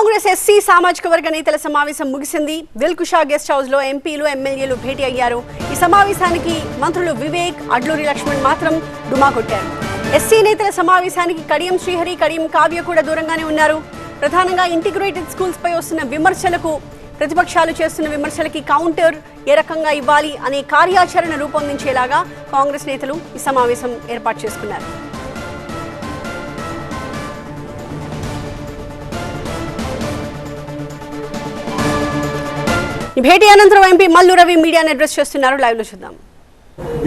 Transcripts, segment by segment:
Congress SC సామాజిక వర్గ నేతల సమావేశం ముగిసింది. దిల్కుషా గెస్ట్ హౌస్ లో ఎంపీలు ఎమ్మెల్యేలు భేటీ అయ్యారు. ఈ సమావేశానికి మంత్రులు వివేక్, అడ్లూరి లక్ష్మణ్ మాత్రం డుమా కొట్టారు. ఎస్సీ నేతల సమావేశానికి కడియం శ్రీహరి, కడియం కావ్య కూడా దూరంగానే ఉన్నారు. ప్రధానంగా ఇంటిగ్రేటెడ్ స్కూల్స్ పై వస్తున్న విమర్శలకు, ప్రతిపక్షాలు చేస్తున్న విమర్శలకి కౌంటర్ ఏ రకంగా ఇవ్వాలి అనే కార్యాచరణ రూపొందించేలాగా కాంగ్రెస్ నేతలు ఈ సమావేశం ఏర్పాటు చేసుకున్నారు. భేటీ అనంతరం ఎంపీ మల్లు రవి మీడియాను అడ్రస్ చేస్తున్నారు. లైవ్ లో చూద్దాం.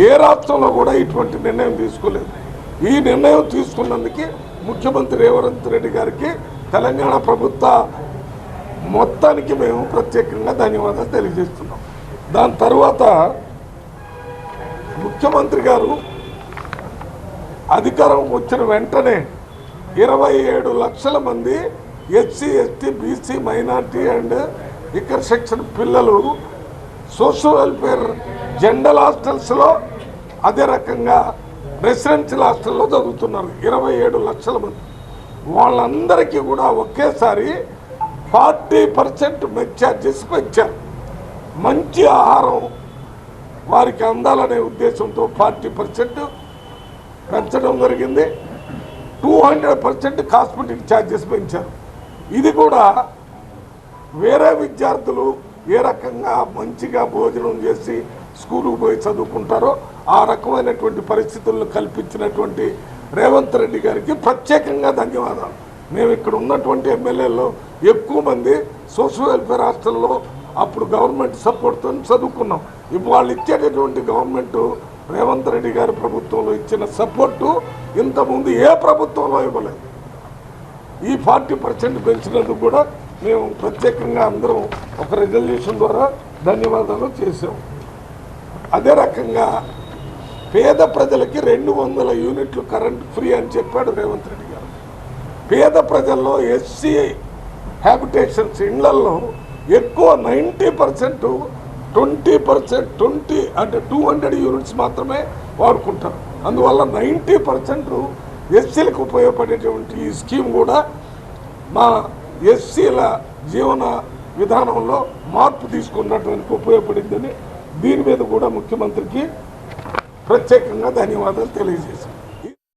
ఏ రాష్ట్రంలో కూడా ఇటువంటి నిర్ణయం తీసుకోలేదు. ఈ నిర్ణయం తీసుకున్నందుకు ముఖ్యమంత్రి రేవంత్ రెడ్డి గారికి, తెలంగాణ ప్రభుత్వ మొత్తానికి మేము ప్రత్యేకంగా ధన్యవాదాలు తెలియజేస్తున్నాం. దాని తర్వాత ముఖ్యమంత్రి గారు అధికారం వచ్చిన వెంటనే 27 లక్షల మంది SC, ST, BC, minority and ఇకర్ section పిల్లలు సోషల్ వెల్ఫేర్ జనరల్ హాస్టల్స్లో, అదే రకంగా రెసిడెన్షియల్ హాస్టల్లో చదువుతున్నారు. 27 లక్షల మంది. వాళ్ళందరికీ కూడా ఒకేసారి 40% మెస్ ఛార్జెస్ పెంచారు. మంచి ఆహారం వారికి అందాలనే ఉద్దేశంతో 40% పెంచడం జరిగింది. 200% కాస్మెటిక్ ఛార్జెస్ పెంచారు. ఇది కూడా వేరే విద్యార్థులు ఏ రకంగా మంచిగా భోజనం చేసి స్కూలుకు పోయి చదువుకుంటారో ఆ రకమైనటువంటి పరిస్థితులను కల్పించినటువంటి రేవంత్ రెడ్డి గారికి ప్రత్యేకంగా ధన్యవాదాలు. మేము ఇక్కడ ఉన్నటువంటి ఎమ్మెల్యేల్లో ఎక్కువ మంది సోషల్ వెల్ఫేర్ హాస్టల్లో అప్పుడు గవర్నమెంట్ సపోర్ట్తో చదువుకున్నాం. ఇప్పుడు వాళ్ళు ఇచ్చేటటువంటి గవర్నమెంట్ రేవంత్ రెడ్డి గారి ప్రభుత్వంలో ఇచ్చిన సపోర్టు ఇంతకుముందు ఏ ప్రభుత్వంలో ఇవ్వలేదు. ఈ 40% పెంచినందుకు కూడా మేము ప్రత్యేకంగా అందరం ఒక రెజల్యూషన్ ద్వారా ధన్యవాదాలు చేసాం. అదే రకంగా పేద ప్రజలకి 200 యూనిట్లు కరెంట్ ఫ్రీ అని చెప్పాడు రేవంత్ రెడ్డి గారు. పేద ప్రజల్లో ఎస్సీ హ్యాబిటేషన్స్ ఇళ్లలో ఎక్కువ 90% 20% అంటే 200 యూనిట్స్ మాత్రమే వాడుకుంటారు. అందువల్ల 90% ఎస్సీలకు ఉపయోగపడేటువంటి ఈ స్కీమ్ కూడా మా ఎస్సీల జీవన విధానంలో మార్పు తీసుకున్నటువంటి ఉపయోగపడిందని దీని మీద కూడా ముఖ్యమంత్రికి ప్రత్యేకంగా ధన్యవాదాలు తెలియజేశారు.